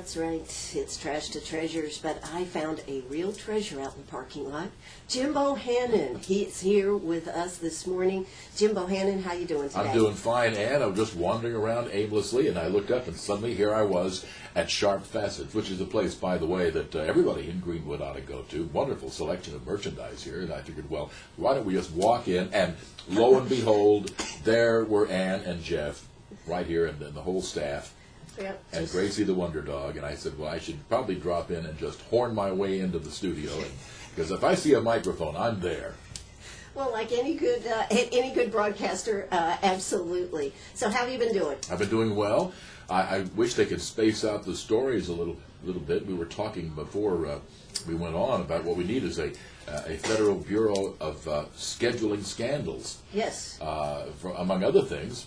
That's right. It's trash to treasures, but I found a real treasure out in the parking lot. Jim Bohannon, he's here with us this morning. Jim Bohannon, how you doing today? I'm doing fine, Ann. I'm just wandering around aimlessly, and I looked up, and suddenly here I was at Sharp Facets, which is a place, by the way, that everybody in Greenwood ought to go to. Wonderful selection of merchandise here, and I figured, well, why don't we just walk in, and lo and behold, there were Ann and Jeff right here, and the whole staff. Yep, and Gracie the Wonder Dog, and I said, well, I should probably drop in and just horn my way into the studio, because if I see a microphone, I'm there. Well, like any good broadcaster, absolutely. So how have you been doing? I've been doing well. I wish they could space out the stories a little bit. We were talking before we went on about what we need is a Federal Bureau of Scheduling Scandals. Yes. Among other things.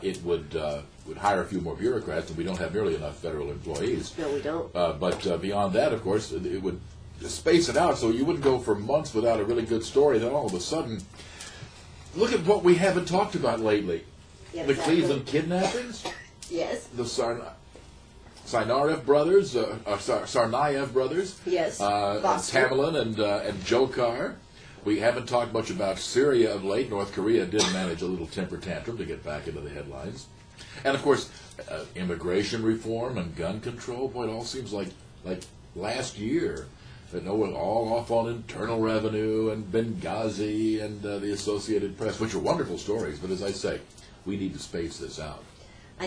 It would hire a few more bureaucrats, and we don't have nearly enough federal employees. No, we don't. But beyond that, of course, it would space it out so you wouldn't go for months without a really good story. Then all of a sudden, look at what we haven't talked about lately. Yeah, the exactly. Cleveland kidnappings. Yes. The Tsarnaev brothers, Tsarnaev brothers. Yes. Tamerlan and Dzhokhar. We haven't talked much about Syria of late. North Korea did manage a little temper tantrum to get back into the headlines. And, of course, immigration reform and gun control. Boy, it all seems like last year. But no, we're all off on Internal Revenue and Benghazi and the Associated Press, which are wonderful stories. But as I say, we need to space this out. I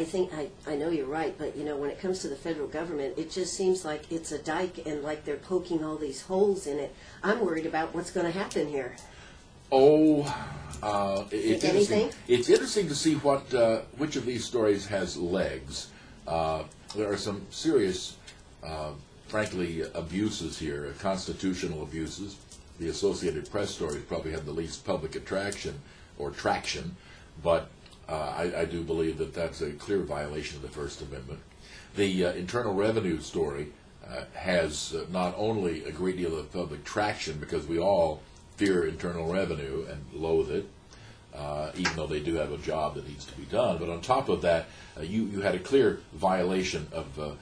think I know you're right, but when it comes to the federal government, it just seems like it's a dike and like they're poking all these holes in it. I'm worried about what's going to happen here. Oh, it's interesting. Anything? It's interesting to see which of these stories has legs. There are some serious, frankly, abuses here, constitutional abuses. The Associated Press stories probably have the least public attraction or traction, but I do believe that that's a clear violation of the First Amendment. The Internal Revenue story has not only a great deal of public traction because we all fear Internal Revenue and loathe it, even though they do have a job that needs to be done. But on top of that, you had a clear violation of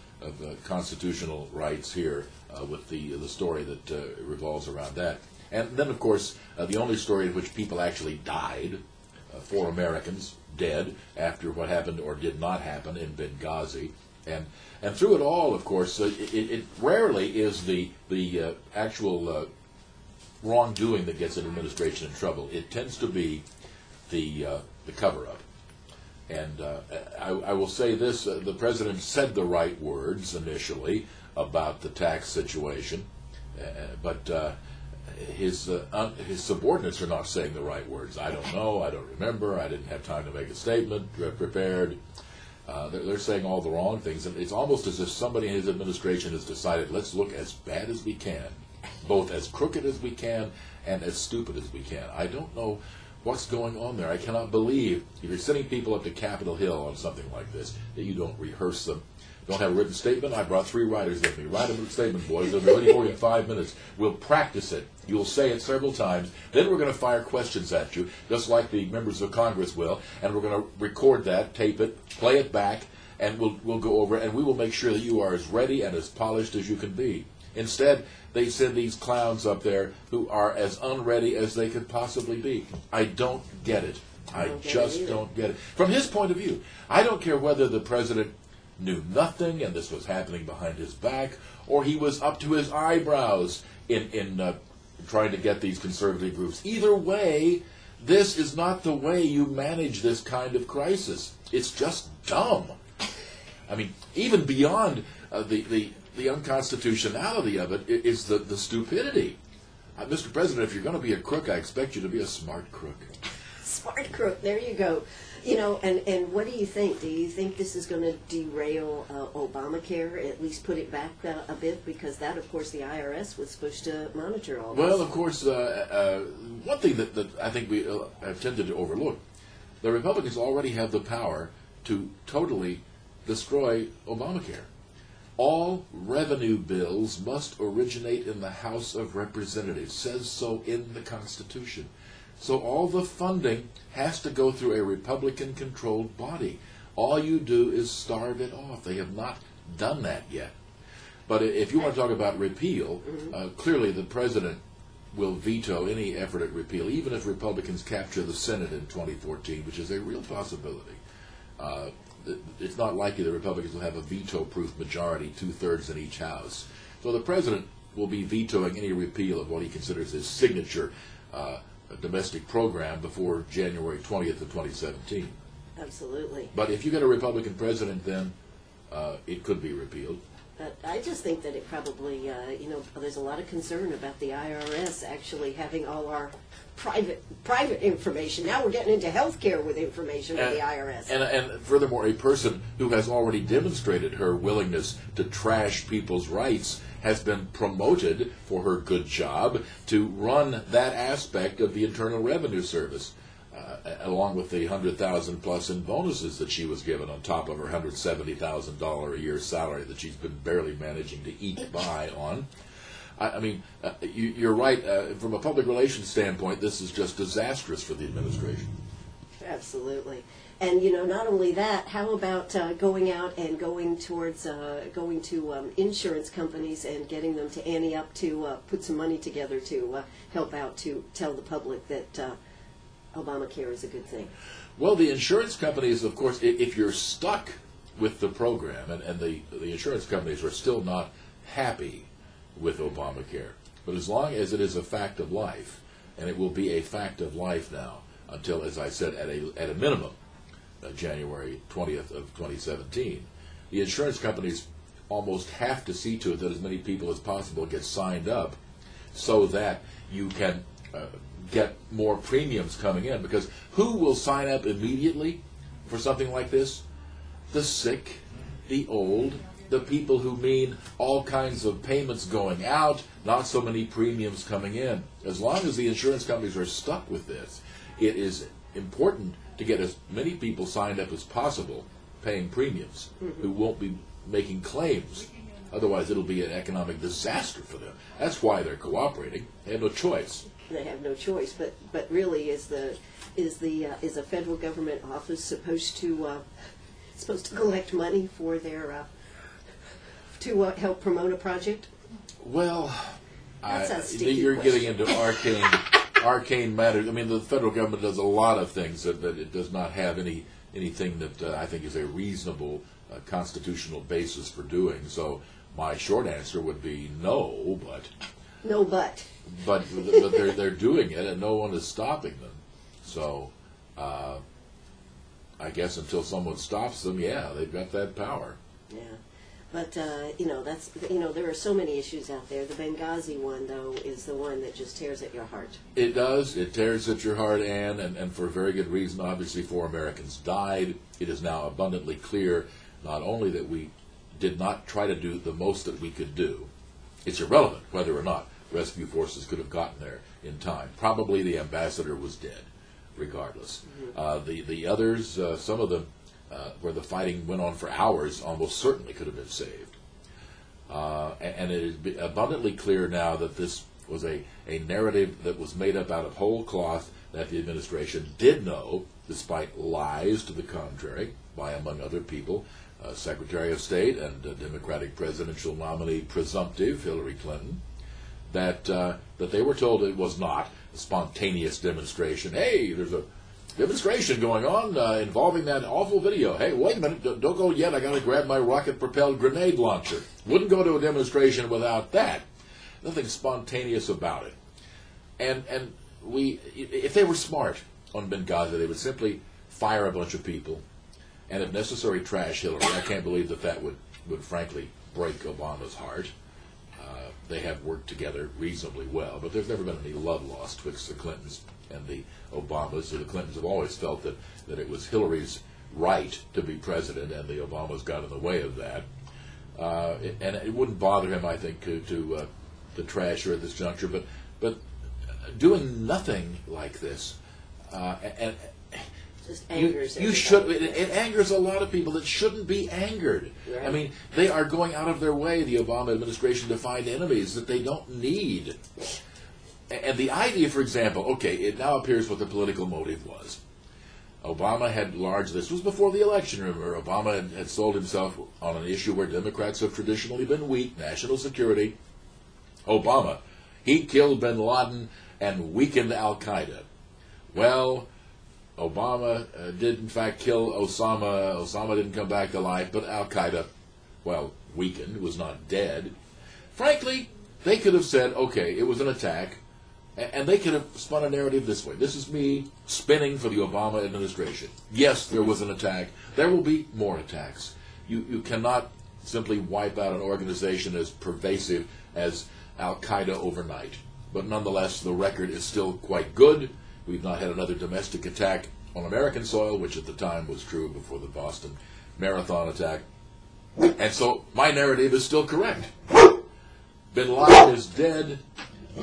constitutional rights here with the story that revolves around that. And then, of course, the only story in which people actually died, 4 Americans dead after what happened or did not happen in Benghazi. And through it all, of course, it rarely is the actual wrongdoing that gets an administration in trouble. It tends to be the cover-up. And I will say this, the president said the right words initially about the tax situation, but his subordinates are not saying the right words. I don't know, I don't remember, I didn't have time to make a statement, prepared. They're saying all the wrong things, and it's almost as if somebody in his administration has decided, let's look as bad as we can, both as crooked as we can and as stupid as we can. I don't know what's going on there. I cannot believe, if you're sending people up to Capitol Hill on something like this, that you don't rehearse them. Don't have a written statement? I brought 3 writers with me. Write a written statement, boys. They'll be ready for you in 5 minutes. We'll practice it. You'll say it several times. Then we're going to fire questions at you, just like the members of Congress will, and we're going to record that, tape it, play it back, and we'll go over it, and we will make sure that you are as ready and as polished as you can be. Instead, they send these clowns up there who are as unready as they could possibly be. I don't get it. I just don't get it. From his point of view, I don't care whether the president knew nothing and this was happening behind his back, or he was up to his eyebrows in trying to get these conservative groups. Either way, this is not the way you manage this kind of crisis. It's just dumb. I mean, even beyond the unconstitutionality of it is the stupidity. Mr. President, if you're going to be a crook, I expect you to be a smart crook. Smart crook, there you go. And what do you think? Do you think this is going to derail Obamacare, at least put it back a bit? Because that, of course, the IRS was supposed to monitor all this. Well, of course, one thing that I think we have tended to overlook, the Republicans already have the power to totally destroy Obamacare. All revenue bills must originate in the House of Representatives. It says so in the Constitution. So all the funding has to go through a Republican-controlled body. All you do is starve it off. They have not done that yet. But if you want to talk about repeal, clearly the president will veto any effort at repeal, even if Republicans capture the Senate in 2014, which is a real possibility. It's not likely the Republicans will have a veto-proof majority, 2/3 in each house. So the president will be vetoing any repeal of what he considers his signature domestic program before January 20th of 2017. Absolutely. But if you get a Republican president, then it could be repealed. But I just think that it probably, there's a lot of concern about the IRS actually having all our private information. Now we're getting into healthcare with information with the IRS. And furthermore, a person who has already demonstrated her willingness to trash people's rights has been promoted for her good job to run that aspect of the Internal Revenue Service, along with the $100,000 plus in bonuses that she was given on top of her $170,000 a year salary that she's been barely managing to eke by on. I mean, you're right. From a public relations standpoint, this is just disastrous for the administration. Absolutely. And, not only that, how about going out and going to insurance companies and getting them to ante up to put some money together to help out to tell the public that Obamacare is a good thing? Well, the insurance companies, of course, if you're stuck with the program, and the insurance companies are still not happy with Obamacare, but as long as it is a fact of life, and it will be a fact of life now until, as I said, at a minimum, January 20th of 2017, the insurance companies almost have to see to it that as many people as possible get signed up so that you can get more premiums coming in. Because who will sign up immediately for something like this? The sick, the old, the people who mean all kinds of payments going out, not so many premiums coming in. As long as the insurance companies are stuck with this, it is important to get as many people signed up as possible paying premiums who won't be making claims. Otherwise, it'll be an economic disaster for them. That's why they're cooperating. They have no choice. They have no choice. But really, is a federal government office supposed to collect money for their to help promote a project? Well, you're getting into arcane matters. I mean, the federal government does a lot of things that it does not have anything that I think is a reasonable constitutional basis for doing. So my short answer would be no, but. No, but. But they're doing it, and no one is stopping them. So I guess until someone stops them, yeah, they've got that power. Yeah. But, there are so many issues out there. The Benghazi one, though, is the one that just tears at your heart. It does. It tears at your heart, Ann, and for a very good reason. Obviously, 4 Americans died. It is now abundantly clear not only that we did not try to do the most that we could do. It's irrelevant whether or not rescue forces could have gotten there in time. Probably the ambassador was dead, regardless. The others, some of them, where the fighting went on for hours, almost certainly could have been saved. And it is abundantly clear now that this was a narrative that was made up out of whole cloth that the administration did know, despite lies to the contrary, by, among other people, Secretary of State and Democratic presidential nominee presumptive Hillary Clinton, that they were told it was not a spontaneous demonstration. Hey, there's a demonstration going on involving that awful video. Hey, wait a minute, don't go yet. I got to grab my rocket-propelled grenade launcher. Wouldn't go to a demonstration without that. Nothing spontaneous about it. And if they were smart on Benghazi, they would simply fire a bunch of people and, if necessary, trash Hillary. I can't believe that would frankly break Obama's heart. They have worked together reasonably well, but there's never been any love lost twixt the Clintons and the Obamas. So the Clintons have always felt that it was Hillary's right to be president, and the Obamas got in the way of that. And it wouldn't bother him, I think, to trash her at this juncture. But doing nothing like this, and just angers you should. It angers a lot of people that shouldn't be angered. Right. I mean, they are going out of their way, the Obama administration, to find enemies that they don't need. And the idea, for example, okay, it now appears what the political motive was. Obama had this was before the election, remember. Obama had sold himself on an issue where Democrats have traditionally been weak, national security. Obama, he killed bin Laden and weakened Al-Qaeda. Well, Obama did in fact kill Osama. Osama didn't come back to life, but Al-Qaeda, well, weakened, was not dead. Frankly, they could have said, okay, it was an attack, and they could have spun a narrative this way. This is me spinning for the Obama administration. Yes, there was an attack. There will be more attacks. You cannot simply wipe out an organization as pervasive as Al-Qaeda overnight. But nonetheless, the record is still quite good. We've not had another domestic attack on American soil, which at the time was true before the Boston Marathon attack. And so my narrative is still correct. Bin Laden is dead,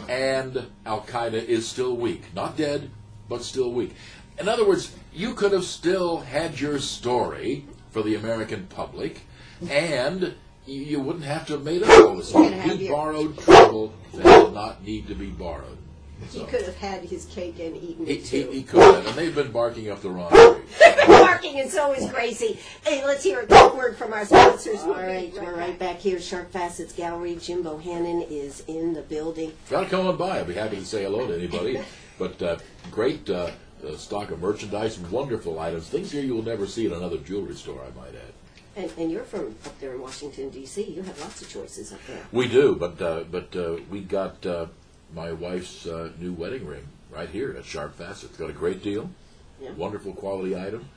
and Al-Qaeda is still weak. Not dead, but still weak. In other words, you could have still had your story for the American public, and you wouldn't have to have made up all this. He borrowed trouble that did not need to be borrowed. So. He could have had his cake and eaten it too. He could have, and they've been barking up the wrong tree. They've been barking, and so is Gracie. Hey, let's hear a quick word from our sponsors. All right, we're right back here. Shark Facets Gallery. Jim Bohannon is in the building. Gotta come on by. I'd be happy to say hello to anybody. But great stock of merchandise, wonderful items, things here you will never see at another jewelry store, I might add. And you're from up there in Washington, D.C. You have lots of choices up there. We do, but we got my wife's new wedding ring right here at Sharp Facets. Got a great deal, wonderful quality item,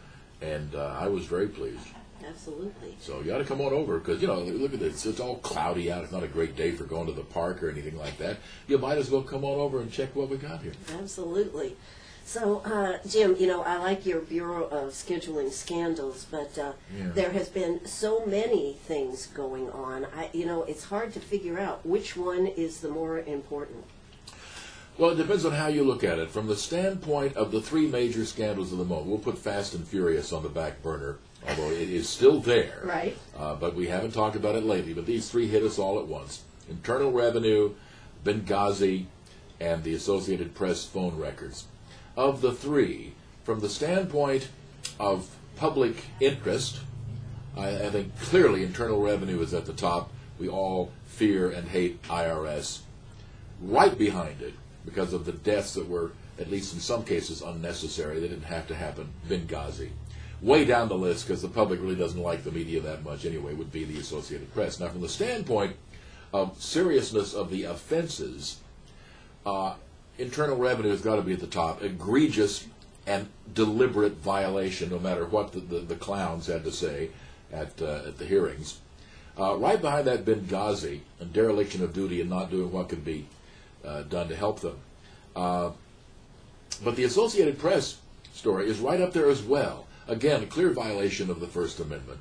and I was very pleased. Absolutely. So you got to come on over because, you know, look at this. It's all cloudy out. It's not a great day for going to the park or anything like that. You might as well come on over and check what we got here. Absolutely. So, Jim, you know, I like your Bureau of Scheduling scandals, but there has been so many things going on. It's hard to figure out which one is the more important. Well, it depends on how you look at it. From the standpoint of the three major scandals of the moment, we'll put Fast and Furious on the back burner, although it is still there. Right. But we haven't talked about it lately. But these three hit us all at once. Internal Revenue, Benghazi, and the Associated Press phone records. Of the three, from the standpoint of public interest, I think clearly Internal Revenue is at the top. We all fear and hate IRS. Right behind it, because of the deaths that were, at least in some cases, unnecessary. They didn't have to happen. Benghazi. Way down the list, because the public really doesn't like the media that much anyway, would be the Associated Press. Now, from the standpoint of seriousness of the offenses, Internal Revenue has got to be at the top. Egregious and deliberate violation, no matter what the clowns had to say at the hearings. Right behind that, Benghazi, and dereliction of duty and not doing what could be done to help them. But the Associated Press story is right up there as well. Again, a clear violation of the First Amendment.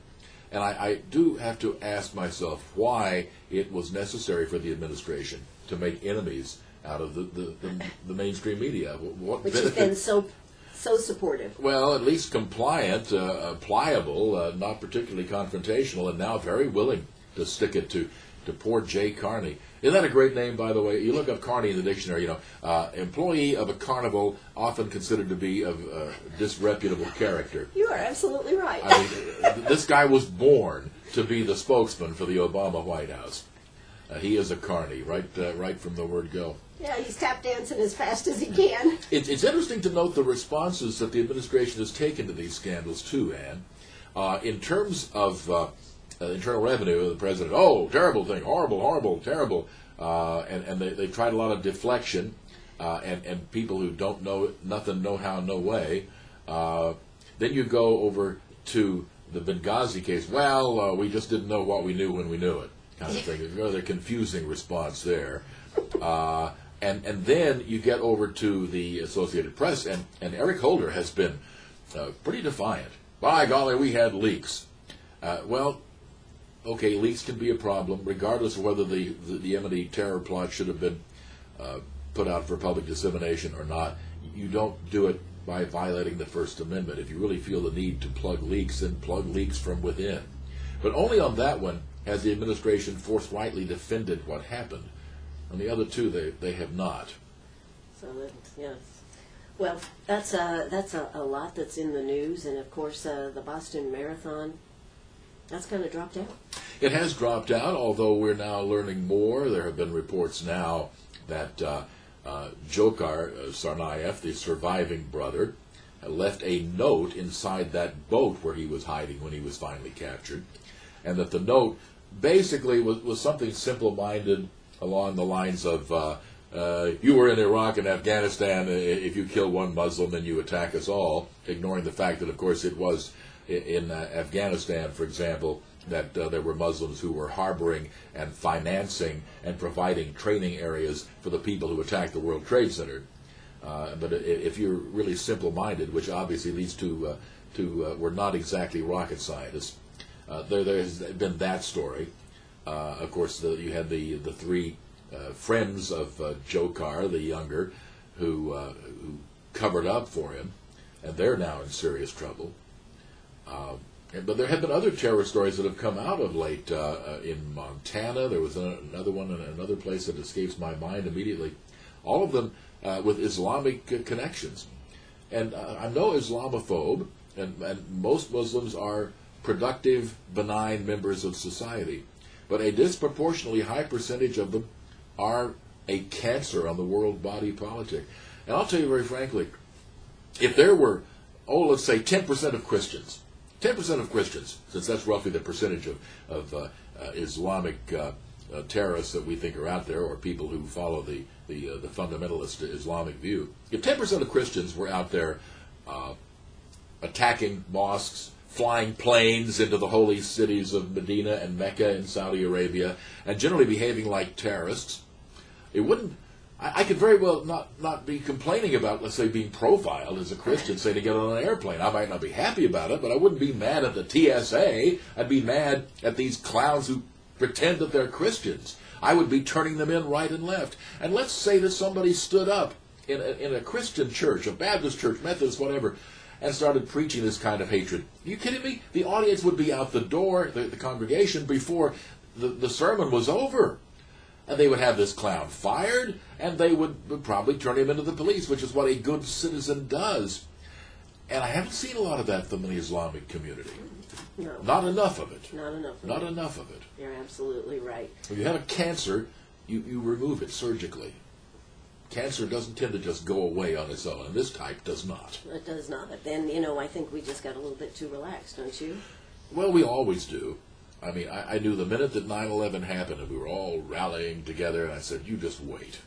And I do have to ask myself why it was necessary for the administration to make enemies out of the mainstream media. Which has been so supportive. Well, at least compliant, pliable, not particularly confrontational, and now very willing to stick it to poor Jay Carney. Isn't that a great name, by the way? You look up Carney in the dictionary, you know, employee of a carnival, often considered to be of disreputable character. You are absolutely right. I mean, this guy was born to be the spokesman for the Obama White House. He is a carny, right from the word go. Yeah, he's tap dancing as fast as he can. It's interesting to note the responses that the administration has taken to these scandals, too, Ann. In terms of Internal Revenue, the president, oh, terrible thing, horrible, horrible, terrible. And they tried a lot of deflection, and people who don't know nothing, no how, no way. Then you go over to the Benghazi case. Well, we just didn't know what we knew when we knew it, kind of thing. There's a rather confusing response there. And then you get over to the Associated Press, and Eric Holder has been pretty defiant. By golly, we had leaks. Well, okay, leaks can be a problem, regardless of whether the Yemeni terror plot should have been put out for public dissemination or not. You don't do it by violating the First Amendment. If you really feel the need to plug leaks, then plug leaks from within. But only on that one has the administration forthrightly defended what happened. On the other two, they have not. So, yes. Well, that's a lot that's in the news, and of course the Boston Marathon, that's kind of dropped out. It has dropped out, although we're now learning more. There have been reports now that Dzhokhar Tsarnaev, the surviving brother, left a note inside that boat where he was hiding when he was finally captured, and that the note basically was something simple-minded along the lines of, you were in Iraq and Afghanistan, if you kill one Muslim, then you attack us all, ignoring the fact that, of course, it was in Afghanistan, for example, that there were Muslims who were harboring and financing and providing training areas for the people who attacked the World Trade Center. But if you're really simple-minded, which obviously leads to we're not exactly rocket scientists, there's been that story. Of course, you had the three friends of Dzhokhar, the younger, who covered up for him, and they're now in serious trouble. But there have been other terror stories that have come out of late. In Montana, there was another one in another place that escapes my mind immediately. All of them with Islamic connections. And I'm no Islamophobe, and most Muslims are productive, benign members of society. But a disproportionately high percentage of them are a cancer on the world body politic. And I'll tell you very frankly, if there were, let's say 10% of Christians, 10% of Christians, since that's roughly the percentage of Islamic terrorists that we think are out there, or people who follow the fundamentalist Islamic view, if 10% of Christians were out there attacking mosques, flying planes into the holy cities of Medina and Mecca in Saudi Arabia, and generally behaving like terrorists, it wouldn't. I could very well not be complaining about, let's say, being profiled as a Christian, say, to get on an airplane. I might not be happy about it, but I wouldn't be mad at the TSA. I'd be mad at these clowns who pretend that they're Christians. I would be turning them in right and left. And let's say that somebody stood up in a Christian church, a Baptist church, Methodist, whatever, and started preaching this kind of hatred. Are you kidding me? The audience would be out the door, the congregation, before the sermon was over. And they would have this clown fired, and they would probably turn him into the police, which is what a good citizen does. And I haven't seen a lot of that from the Islamic community. No. Not enough of it. Not enough of it. Not enough of it. You're absolutely right. When you have a cancer, you remove it surgically. Cancer doesn't tend to just go away on its own, and this type does not. It does not. And, I think we just got a little bit too relaxed, don't you? Well, we always do. I mean, I knew the minute that 9/11 happened and we were all rallying together, and I said, you just wait.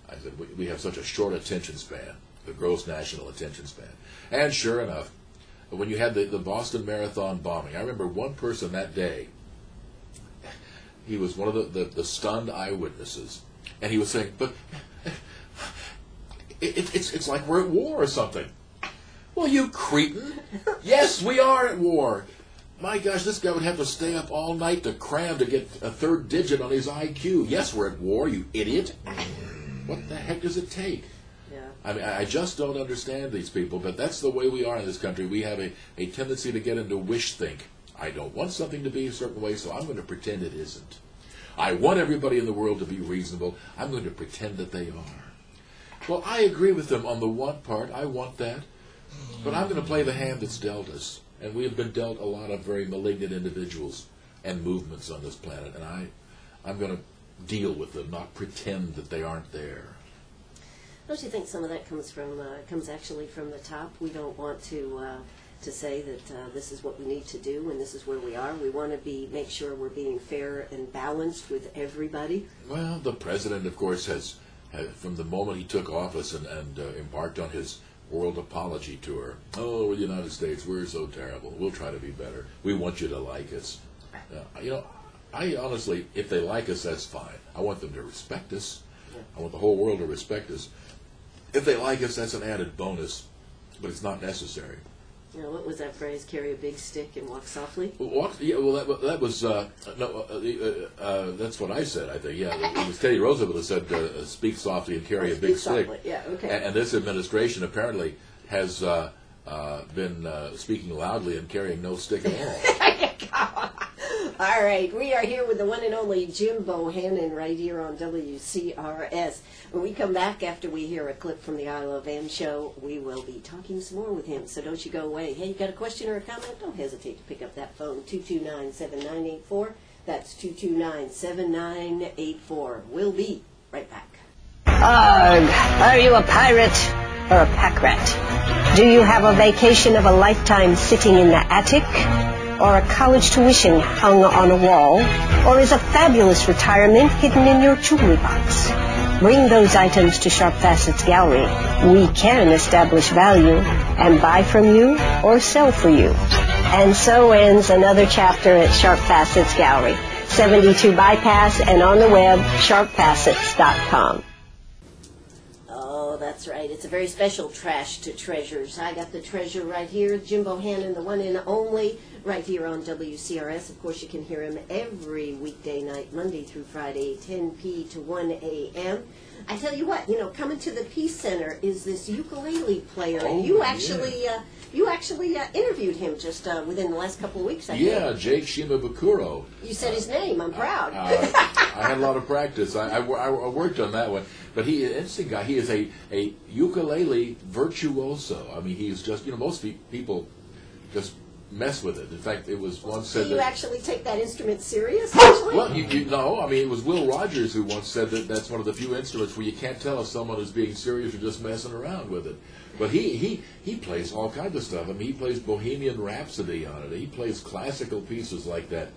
I said, we have such a short attention span, the gross national attention span. And sure enough, when you had the Boston Marathon bombing, I remember one person that day, he was one of the stunned eyewitnesses, and he was saying, but it's like we're at war or something. Well, you cretin. Yes, we are at war. My gosh, this guy would have to stay up all night to cram to get a third digit on his IQ. Yes, we're at war, you idiot. What the heck does it take? Yeah. I mean, I just don't understand these people, but that's the way we are in this country. We have a tendency to get into wish-think. I don't want something to be a certain way, so I'm going to pretend it isn't. I want everybody in the world to be reasonable. I'm going to pretend that they are. Well, I agree with them on the one part. I want that. But I'm going to play the hand that's dealt us. And we have been dealt a lot of very malignant individuals and movements on this planet. And I'm going to deal with them, not pretend that they aren't there. Don't you think some of that comes actually from the top? We don't want to say that this is what we need to do and this is where we are. We want to make sure we're being fair and balanced with everybody. Well, the president, of course, has from the moment he took office and embarked on his world apology tour. Oh, the United States, we're so terrible. We'll try to be better. We want you to like us. I honestly, if they like us, that's fine. I want them to respect us. I want the whole world to respect us. If they like us, that's an added bonus, but it's not necessary. What was that phrase? Carry a big stick and walk softly? That was that's what I said. I think it was Teddy Roosevelt who said, "Speak softly and carry a big stick." Yeah, okay. And this administration apparently has been speaking loudly and carrying no stick at all. All right, we are here with the one and only Jim Bohannon right here on WCRS. When we come back after we hear a clip from the I Love Ann show, we will be talking some more with him, so don't you go away. Hey, you got a question or a comment? Don't hesitate to pick up that phone, 229-7984. That's 229-7984. We'll be right back. Arg, are you a pirate or a pack rat? Do you have a vacation of a lifetime sitting in the attic? Or a college tuition hung on a wall? Or is a fabulous retirement hidden in your jewelry box? Bring those items to Sharp Facets Gallery. We can establish value and buy from you or sell for you. And so ends another chapter at Sharp Facets Gallery, 72 Bypass, and on the web, sharpfacets.com. Oh, that's right. It's a very special Trash to Treasures. I got the treasure right here, Jim Bohannon, the one and only, right here on WCRS. Of course, you can hear him every weekday night, Monday through Friday, 10 p. to 1 a.m. I tell you what, coming to the Peace Center is this ukulele player, and you actually interviewed him just within the last couple of weeks, I think. Yeah, Jake Shimabukuro. You said his name. I'm proud. I had a lot of practice. I worked on that one. But he is an interesting guy. He is a ukulele virtuoso. I mean, he's just, most people just mess with it. In fact, it was once said that... Do you that, actually take that instrument serious, actually? Well, no. I mean, it was Will Rogers who once said that that's one of the few instruments where you can't tell if someone is being serious or just messing around with it. But he plays all kinds of stuff. I mean, he plays Bohemian Rhapsody on it. He plays classical pieces like that.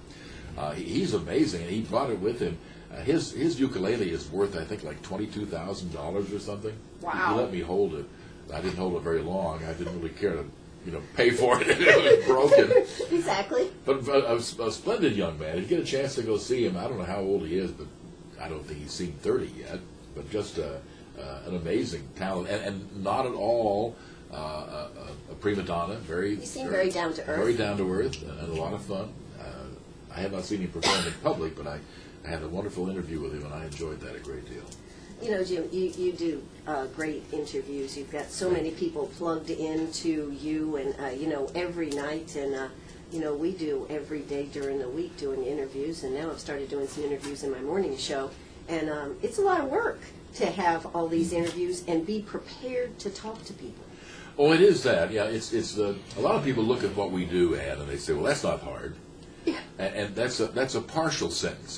He's amazing, and he brought it with him. His ukulele is worth, I think, like $22,000 or something. Wow. He let me hold it. I didn't hold it very long. I didn't really care to, pay for it. It was broken. Exactly. But a splendid young man. If you get a chance to go see him, I don't know how old he is, but I don't think he's seen 30 yet. But just an amazing talent, and not at all a prima donna. He seemed very down to earth. Very down to earth, and a lot of fun. I have not seen him perform in public, but I had a wonderful interview with him, and I enjoyed that a great deal. Jim, you do great interviews. You've got so many people plugged into you, and, every night, and, we do every day during the week doing interviews, and now I've started doing some interviews in my morning show, and it's a lot of work to have all these interviews and be prepared to talk to people. Oh, it is that. Yeah, it's a lot of people look at what we do, Ann, and they say, well, that's not hard. Yeah. And that's a partial sentence.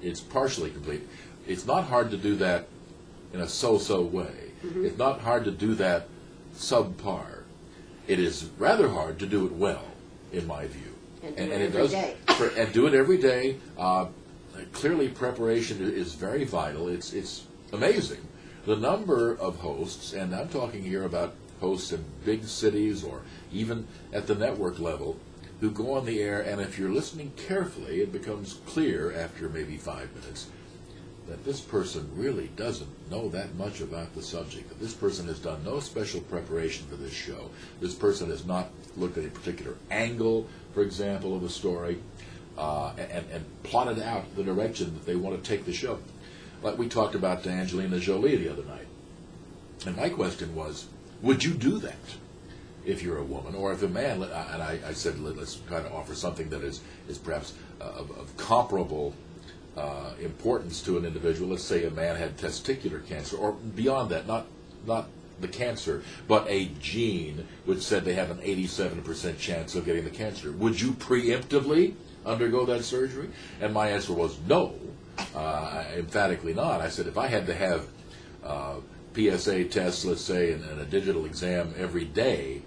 It's partially complete. It's not hard to do that in a so-so way. Mm-hmm. It's not hard to do that subpar. It is rather hard to do it well, in my view. And do it every day. And do it every day. Clearly, preparation is very vital. It's amazing the number of hosts, and I'm talking here about hosts in big cities or even at the network level, who go on the air, and if you're listening carefully, it becomes clear after maybe 5 minutes that this person really doesn't know that much about the subject, that this person has done no special preparation for this show. This person has not looked at a particular angle, for example, of a story, and plotted out the direction that they want to take the show. Like we talked about to Angelina Jolie the other night. And my question was, would you do that if you're a woman, or if a man? And I said, let's kind of offer something that is perhaps of comparable importance to an individual. Let's say a man had testicular cancer, or beyond that, not the cancer, but a gene which said they have an 87% chance of getting the cancer. Would you preemptively undergo that surgery? And my answer was no, emphatically not. I said, if I had to have PSA tests, let's say, and a digital exam every day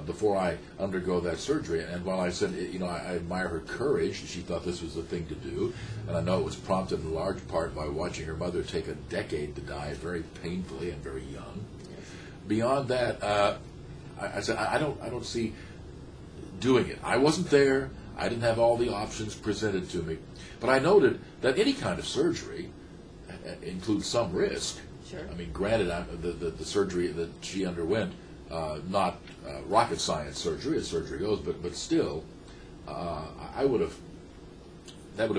before I undergo that surgery. And while I said, I admire her courage, she thought this was the thing to do, and I know it was prompted in large part by watching her mother take a decade to die very painfully and very young. Yes. Beyond that, I said, I don't see doing it. I wasn't there. I didn't have all the options presented to me. But I noted that any kind of surgery includes some risk. Sure. I mean, granted, the surgery that she underwent, not rocket science surgery as surgery goes, but still, that would have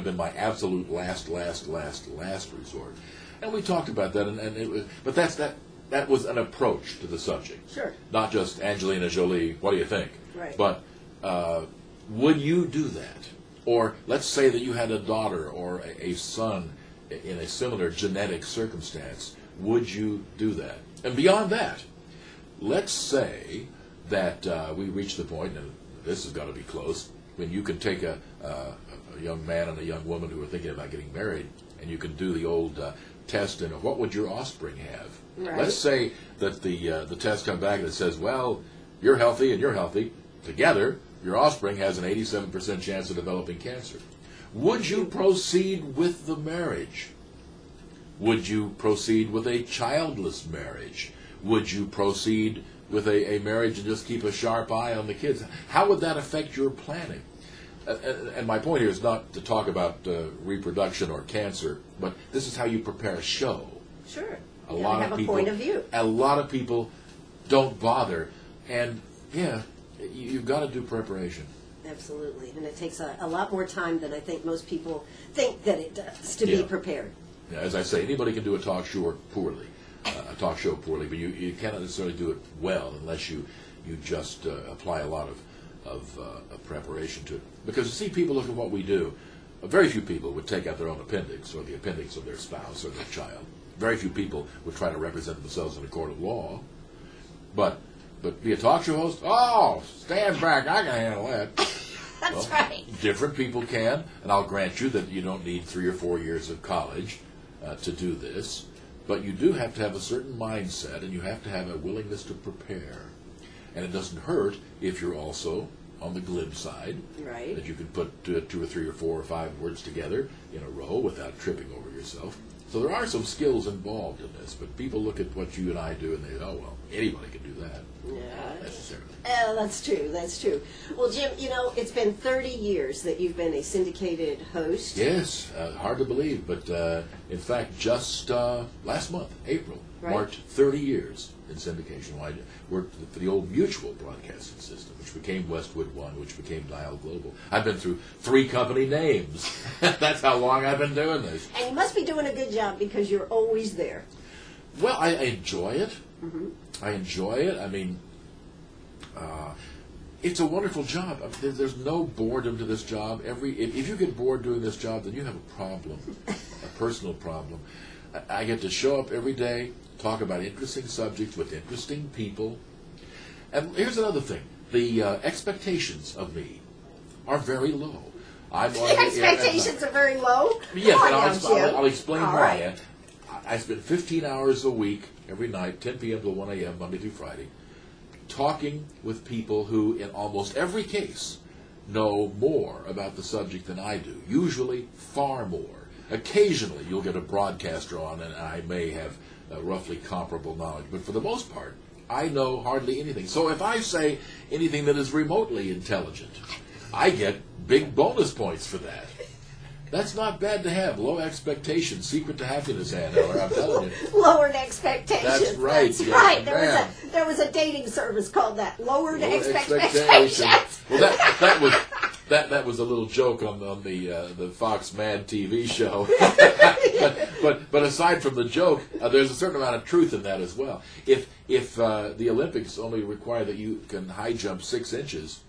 been my absolute last resort. And we talked about that, and it was, but that was an approach to the subject. Sure. Not just Angelina Jolie, what do you think? Right. But would you do that? Or let's say that you had a daughter or a son in a similar genetic circumstance. Would you do that? And beyond that, let's say that we reach the point, and this has got to be close, when you can take a young man and a young woman who are thinking about getting married, and you can do the old test, and what would your offspring have? Right. Let's say that the test comes back and it says, well, you're healthy and you're healthy. Together, your offspring has an 87% chance of developing cancer. Would you proceed with the marriage? Would you proceed with a childless marriage? Would you proceed with a marriage and just keep a sharp eye on the kids? How would that affect your planning? And my point here is not to talk about reproduction or cancer, but this is how you prepare a show. Sure. A lot have of a people, point of view. A lot of people don't bother, and yeah, you've got to do preparation. Absolutely, and it takes a lot more time than I think most people think that it does to be prepared. Yeah, as I say, anybody can do a talk show poorly, but you cannot necessarily do it well unless you just apply a lot of preparation to it. Because you see, people look at what we do. Very few people would take out their own appendix or the appendix of their spouse or their child. Very few people would try to represent themselves in a court of law. But be a talk show host? Oh, stand back, I can handle that. That's right. Different people can, and I'll grant you that you don't need 3 or 4 years of college to do this, but you do have to have a certain mindset, and you have to have a willingness to prepare. And it doesn't hurt if you're also on the glib side, right? That you can put 2 or 3 or 4 or 5 words together in a row without tripping over yourself. So there are some skills involved in this, but people look at what you and I do and they say, oh, well, anybody can do that. Yeah. Not necessarily. That's true, that's true. Well, Jim, it's been 30 years that you've been a syndicated host. Yes, hard to believe, but in fact, just last month, April, marked 30 years in syndication. I worked for the old Mutual Broadcasting System, which became Westwood One, which became Dial Global. I've been through 3 company names. That's how long I've been doing this. And you must be doing a good job because you're always there. Well, I enjoy it. Mm-hmm. I enjoy it. I mean, it's a wonderful job. I mean, there's no boredom to this job. If you get bored doing this job, then you have a problem, a personal problem. I get to show up every day, talk about interesting subjects with interesting people. And here's another thing. The expectations of me are very low. The expectations are very low? Yes, and I'll explain All why. right. I spend 15 hours a week, every night, 10 p.m. to 1 a.m., Monday through Friday, talking with people who, in almost every case, know more about the subject than I do, usually far more. Occasionally, you'll get a broadcaster on, and I may have roughly comparable knowledge, but for the most part, I know hardly anything. So if I say anything that is remotely intelligent, I get big bonus points for that. That's not bad to have. Low expectations. Secret to happiness, Ann Eller, I'm telling you. Lowered expectations. That's right. That's yes, right. ma'am. There was a dating service called that. Lowered Low expectations. Well, that was a little joke on the Fox Mad TV show. but aside from the joke, there's a certain amount of truth in that as well. If the Olympics only require that you can high jump 6 inches,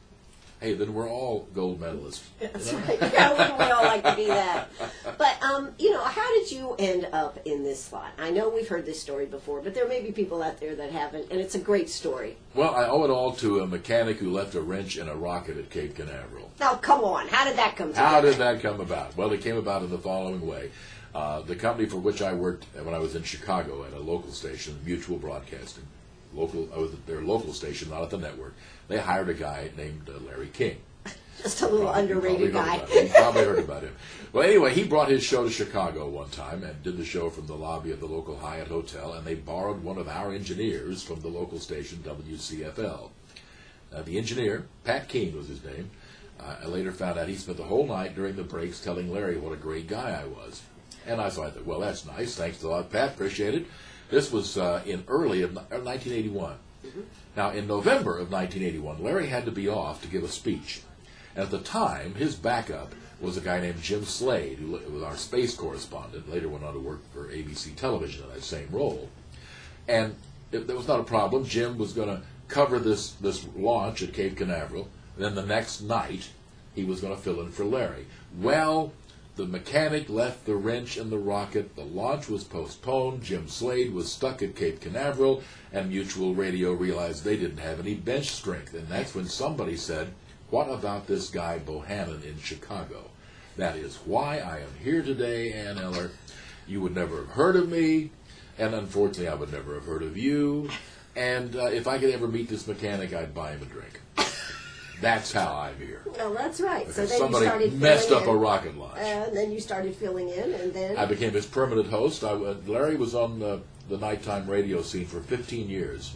hey, then we're all gold medalists. That's right. Yeah, wouldn't we all like to be that? But, how did you end up in this slot? I know we've heard this story before, but there may be people out there that haven't, and it's a great story. Well, I owe it all to a mechanic who left a wrench in a rocket at Cape Canaveral. Now, come on. How did that come together? How did that come about? Well, it came about in the following way. The company for which I worked when I was in Chicago at a local station, Mutual Broadcasting, their local station, not at the network, they hired a guy named Larry King. Just a little underrated guy. You probably heard about him. Well, anyway, he brought his show to Chicago one time and did the show from the lobby of the local Hyatt Hotel, and they borrowed one of our engineers from the local station, WCFL. The engineer, Pat King was his name, I later found out he spent the whole night during the breaks telling Larry what a great guy I was. And I thought, well, that's nice. Thanks a lot, Pat. Appreciate it. This was in early of 1981. Mm-hmm. Now, in November of 1981, Larry had to be off to give a speech. And at the time, his backup was a guy named Jim Slade, who was our space correspondent, later went on to work for ABC Television in that same role. And there was not a problem. Jim was going to cover this launch at Cape Canaveral. And then the next night, he was going to fill in for Larry. Well, the mechanic left the wrench in the rocket, the launch was postponed, Jim Slade was stuck at Cape Canaveral, and Mutual Radio realized they didn't have any bench strength. And that's when somebody said, what about this guy Bohannon in Chicago? That is why I am here today, Ann Eller. You would never have heard of me, and unfortunately I would never have heard of you. And if I could ever meet this mechanic, I'd buy him a drink. That's how I'm here. Well, that's right. So Because then somebody you started messed filling up in, a rocket launch. and then you started filling in, and then I became his permanent host. Larry was on the nighttime radio scene for 15 years,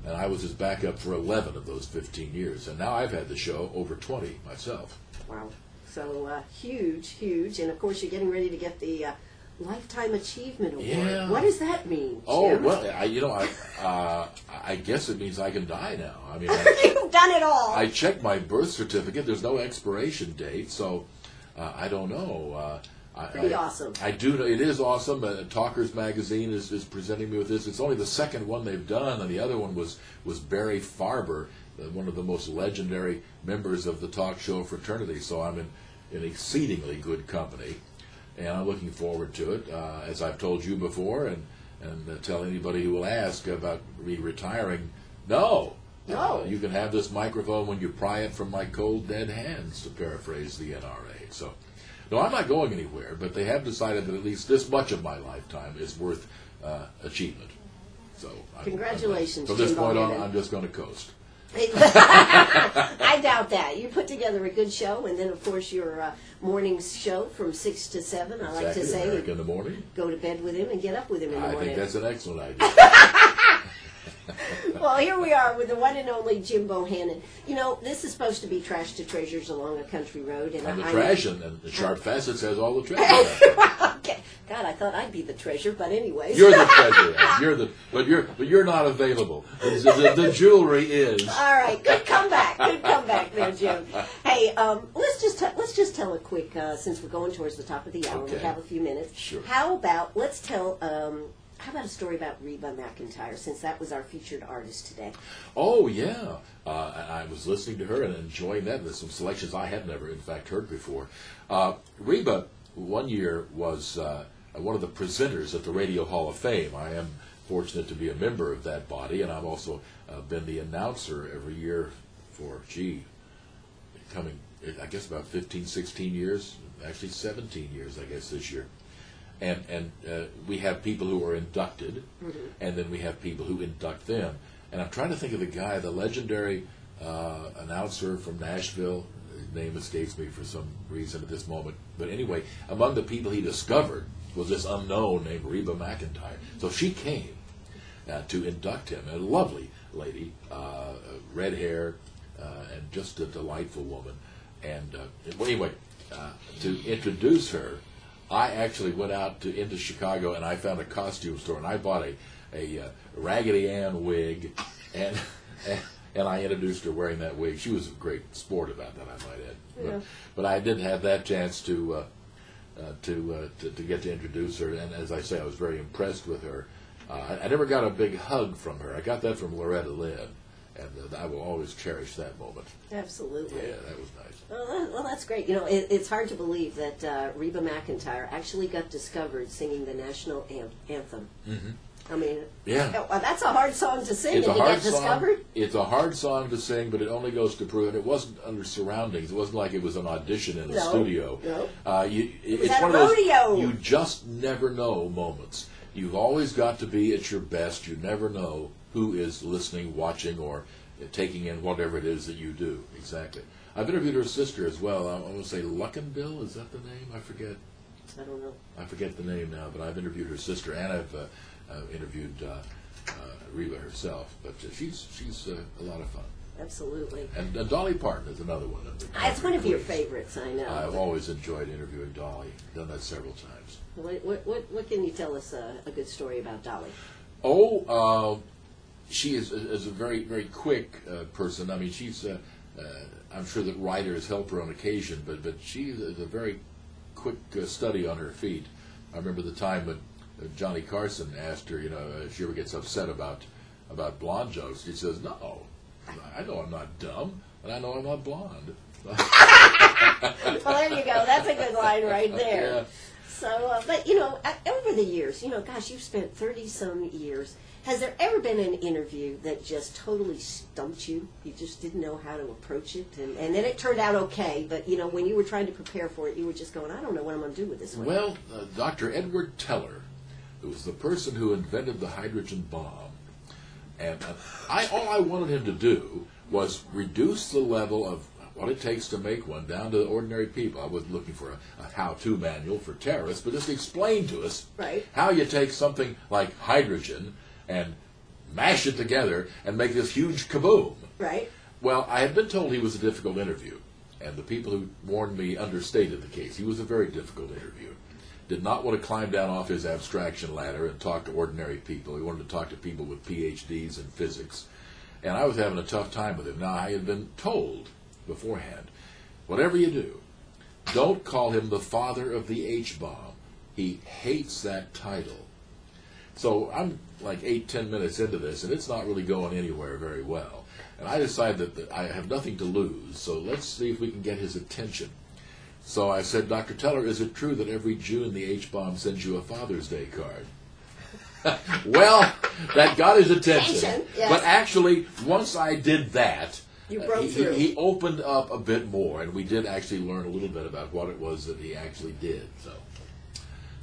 and I was his backup for 11 of those 15 years. And now I've had the show over 20 myself. wow. So huge, huge, and of course you're getting ready to get the Lifetime Achievement Award. Yeah. What does that mean, Oh, Jim? well, I guess it means I can die now. I mean, You've done it all. I checked my birth certificate. There's no expiration date, so I don't know. Pretty awesome. I do know it is awesome. Talkers Magazine is presenting me with this. It's only the second one they've done, and the other one was Barry Farber, one of the most legendary members of the talk show fraternity. So I'm in exceedingly good company, and I'm looking forward to it. As I've told you before, and tell anybody who will ask about me retiring, no. No. You can have this microphone when you pry it from my cold, dead hands, to paraphrase the NRA. So, no, I'm not going anywhere, but they have decided that at least this much of my lifetime is worth achievement. So, Congratulations, from this Jim point on, Bohannon. I'm just going to coast. I doubt that. You put together a good show, and then, of course, your morning show from 6 to 7. I like to Exactly, say, America in the morning. go to bed with him and get up with him in the I morning. think that's an excellent idea. Well, here we are with the one and only Jim Bohannon. You know, this is supposed to be Trash to Treasures along a country road. And And the I trash and the Sharp Facets has all the treasure. Okay. God, I thought I'd be the treasure, but anyways. You're the treasure. But you're not available. The jewelry is. All right, good comeback. Good comeback there, Jim. Hey, let's just tell a quick, since we're going towards the top of the hour, Okay. we have a few minutes. Sure. How about a story about Reba McEntire, since that was our featured artist today? Oh, yeah. I was listening to her and enjoying that. There's some selections I had never, in fact, heard before. Reba, one year, was one of the presenters at the Radio Hall of Fame. I am fortunate to be a member of that body, and I've also been the announcer every year for, coming, I guess, about 15, 16 years, actually 17 years, I guess, this year. And we have people who are inducted, and then we have people who induct them. And I'm trying to think of the guy, the legendary announcer from Nashville. His name escapes me for some reason at this moment. But anyway, among the people he discovered was this unknown named Reba McEntire. So she came to induct him. A lovely lady, red hair, and just a delightful woman. And well, anyway, to introduce her, I actually went out into Chicago, and I found a costume store, and I bought a Raggedy Ann wig, and I introduced her wearing that wig. She was a great sport about that, I might add. Yeah. But I didn't have that chance to get to introduce her, and as I say, I was very impressed with her. I never got a big hug from her. I got that from Loretta Lynn, and I will always cherish that moment. Absolutely. Yeah, that was nice. Well, that's great. You know, it's hard to believe that Reba McEntire actually got discovered singing the national anthem. Mm-hmm. I mean, Yeah. well, that's a hard song to sing, It's a and to hard get discovered. song. It's a hard song to sing, but it only goes to prove, and it wasn't under surroundings. It wasn't like it was an audition in a No, studio. no. It's at one a of those rodeo. you just never know moments. You've always got to be at your best. You never know who is listening, watching, or taking in whatever it is that you do. Exactly. I've interviewed her sister as well. I want to say Luckenbill. Is that the name? I forget. I don't know. I forget the name now, but I've interviewed her sister, and I've interviewed Reba herself. But she's a lot of fun. Absolutely. And Dolly Parton is another one. It's one of your favorites, I know. I've always enjoyed interviewing Dolly. Done that several times. What can you tell us a good story about Dolly? Oh, she is a very, very quick person. I mean, she's. I'm sure that writers help her on occasion, but she is a very quick study on her feet. I remember the time when Johnny Carson asked her, if she ever gets upset about blonde jokes. She says, "No, I know I'm not dumb, and I know I'm not blonde." Well, there you go. That's a good line right there. Yeah. So, but over the years, gosh, you've spent 30-some years. Has there ever been an interview that just totally stumped you? You just didn't know how to approach it, and then it turned out okay. But when you were trying to prepare for it, you were just going, I don't know what I'm going to do with this one. Well, Dr. Edward Teller, who was the person who invented the hydrogen bomb, and all I wanted him to do was reduce the level of what it takes to make one down to ordinary people. I wasn't looking for a how-to manual for terrorists, but just explain to us how you take something like hydrogen and mash it together and make this huge kaboom. Right. Well, I had been told he was a difficult interview, and the people who warned me understated the case. He was a very difficult interview. Did not want to climb down off his abstraction ladder and talk to ordinary people. He wanted to talk to people with PhDs in physics. And I was having a tough time with him. Now, I had been told beforehand, whatever you do, don't call him the father of the H-bomb. He hates that title. So I'm like 8-10 minutes into this, and it's not really going anywhere very well. And I decided that I have nothing to lose, so let's see if we can get his attention. So I said, Dr. Teller, is it true that every June the H-bomb sends you a Father's Day card? Well, that got his attention. Yes. But actually, once I did that, you broke through. He opened up a bit more, and we did actually learn a little bit about what it was that he actually did. So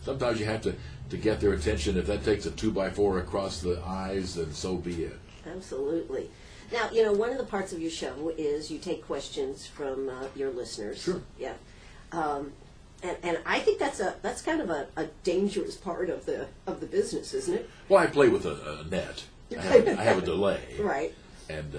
sometimes you have to get their attention. If that takes a 2x4 across the eyes, then so be it. Absolutely. Now, one of the parts of your show is you take questions from your listeners. Sure. Yeah. And I think that's kind of a dangerous part of the business, isn't it? Well, I play with a net. I have a delay. Right. And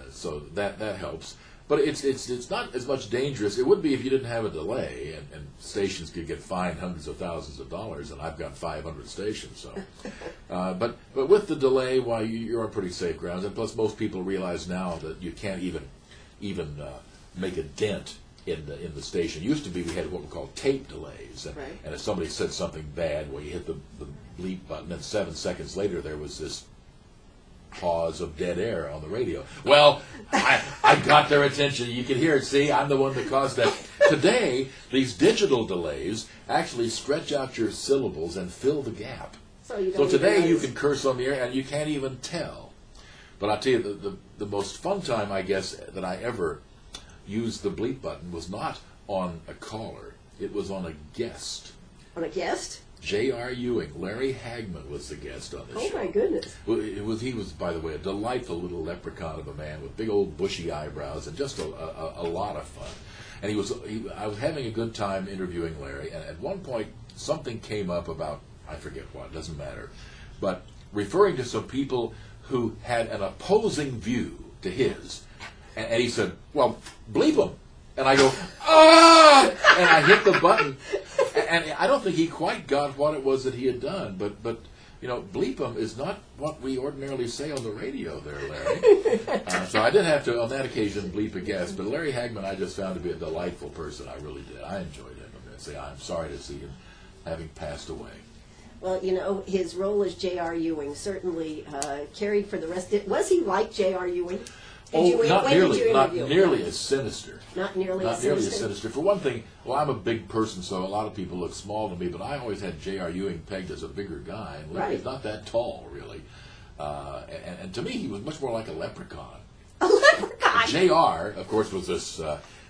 so that helps. But it's not as much dangerous. It would be if you didn't have a delay, and stations could get fined hundreds of thousands of dollars, and I've got 500 stations. So, but with the delay, well, you're on pretty safe grounds. And plus, most people realize now that you can't even make a dent in the station. It used to be we had what we call tape delays, and if somebody said something bad, well, you hit the bleep button, and 7 seconds later there was this pause of dead air on the radio. Well, I got their attention. You can hear it. See, I'm the one that caused that. Today, these digital delays actually stretch out your syllables and fill the gap. So today you can curse on the air and you can't even tell. But I'll tell you, the most fun time, I guess, that I ever used the bleep button was not on a caller. It was on a guest. On a guest? J.R. Ewing, Larry Hagman was the guest on this show. Oh, my goodness. Well, he was, by the way, a delightful little leprechaun of a man with big old bushy eyebrows and just a lot of fun. And I was having a good time interviewing Larry, and at one point something came up about, I forget what, it doesn't matter, but referring to some people who had an opposing view to his. And he said, well, bleep them. And I go, ah! And I hit the button. And I don't think he quite got what it was that he had done. But bleep them is not what we ordinarily say on the radio there, Larry. So I did have to, on that occasion, bleep a guest. But Larry Hagman I just found to be a delightful person. I really did. I enjoyed him. I'm going to say I'm sorry to see him having passed away. Well, his role as J.R. Ewing certainly carried for the rest. Was he like J.R. Ewing? Not nearly as sinister. Not nearly as sinister. For one thing, well, I'm a big person, so a lot of people look small to me, but I always had J.R. Ewing pegged as a bigger guy, and Larry's not that tall, really. And to me, he was much more like a leprechaun. A leprechaun? J.R., of course, was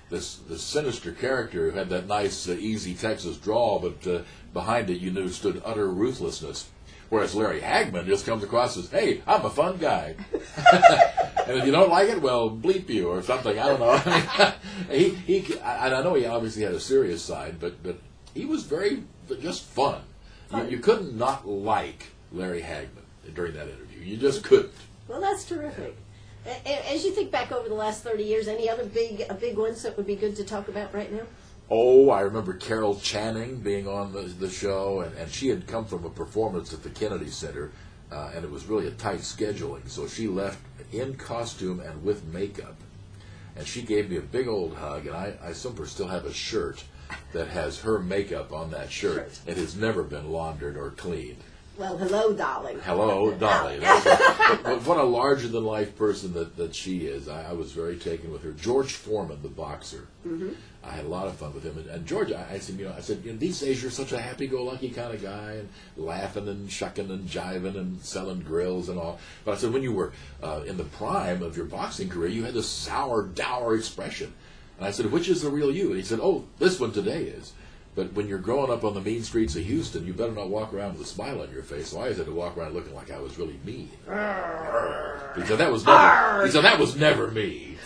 this sinister character who had that nice, easy Texas drawl, but behind it, you knew, stood utter ruthlessness. Whereas Larry Hagman just comes across as, hey, I'm a fun guy. And if you don't like it, well, bleep you or something. I don't know. I mean, I know he obviously had a serious side, but he was just fun. You couldn't not like Larry Hagman during that interview. You just couldn't. Well, that's terrific. As you think back over the last 30 years, any other big ones that would be good to talk about right now? Oh, I remember Carol Channing being on the show, and she had come from a performance at the Kennedy Center, and it was really a tight scheduling, so she left in costume and with makeup. And she gave me a big old hug, and I somewhere still have a shirt that has her makeup on that shirt. It has never been laundered or cleaned. Well, hello, darling. Hello, Dolly. But what a larger-than-life person that she is. I was very taken with her. George Foreman, the boxer. Mm-hmm. I had a lot of fun with him. And George, I said, these days you're such a happy-go-lucky kind of guy, and laughing and shucking and jiving and selling grills and all. But I said, when you were in the prime of your boxing career, you had this sour, dour expression. And I said, which is the real you? And he said, oh, this one today is. But when you're growing up on the mean streets of Houston, you better not walk around with a smile on your face. So I always had to walk around looking like I was really mean. He said, that was never me.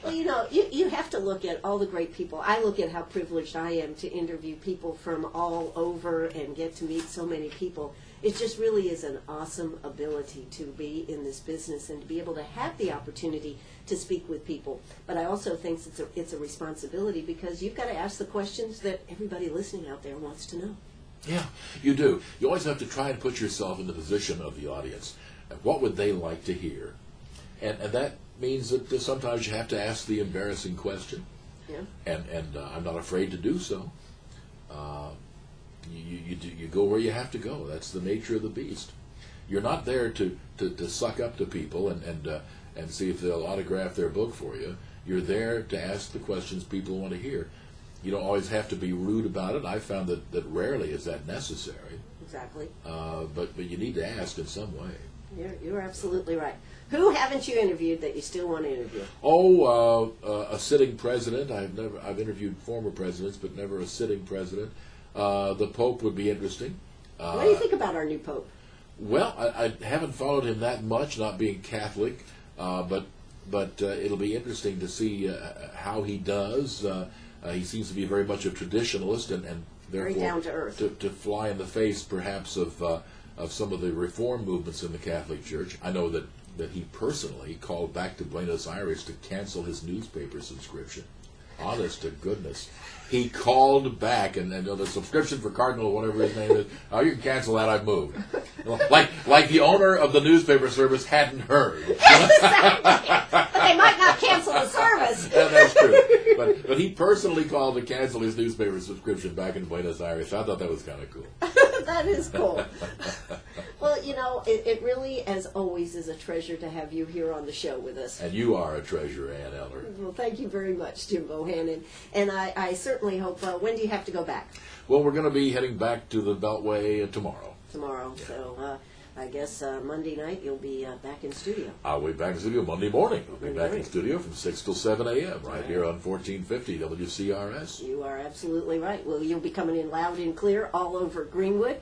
Well, you have to look at all the great people. I look at how privileged I am to interview people from all over and get to meet so many people. It just really is an awesome ability to be in this business and to be able to have the opportunity to speak with people. But I also think it's a responsibility, because you've got to ask the questions that everybody listening out there wants to know. Yeah, you do. You always have to try and put yourself in the position of the audience. What would they like to hear? And that means that sometimes you have to ask the embarrassing question. Yeah. And I'm not afraid to do so. You go where you have to go. That's the nature of the beast. You're not there to suck up to people and see if they'll autograph their book for you. You're there to ask the questions people want to hear. You don't always have to be rude about it. I found that rarely is that necessary. Exactly. But you need to ask in some way. You're absolutely right. Who haven't you interviewed that you still want to interview? Oh, a sitting president. I've interviewed former presidents, but never a sitting president. The Pope would be interesting. What do you think about our new Pope? Well, I haven't followed him that much, not being Catholic, but it'll be interesting to see how he does. He seems to be very much a traditionalist, and therefore very down to earth. To fly in the face, perhaps, of some of the reform movements in the Catholic Church. I know that he personally called back to Buenos Aires to cancel his newspaper subscription. Honest to goodness. He called back, and the subscription for Cardinal, whatever his name is, oh, you can cancel that, I've moved. Like the owner of the newspaper service hadn't heard. But they might not cancel the service. Yeah, that's true. But he personally called to cancel his newspaper subscription back in Buenos Aires. I thought that was kind of cool. That is cool. Well, it really, as always, is a treasure to have you here on the show with us. And you are a treasure, Ann Eller. Well, thank you very much, Jim Bohannon. And I certainly hope, when do you have to go back? Well, we're going to be heading back to the Beltway tomorrow. Tomorrow. Yeah. So I guess Monday night you'll be back in studio. I'll be back in studio Monday morning. I'll be back in studio from 6 till 7 a.m. right here on 1450 WCRS. You are absolutely right. Well, you'll be coming in loud and clear all over Greenwood.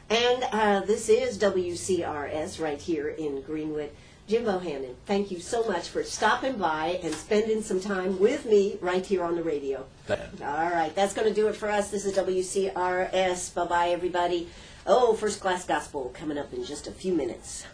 And this is WCRS right here in Greenwood. Jim Bohannon, thank you so much for stopping by and spending some time with me right here on the radio. All right, that's going to do it for us. This is WCRS. Bye-bye, everybody. Oh, First Class Gospel coming up in just a few minutes.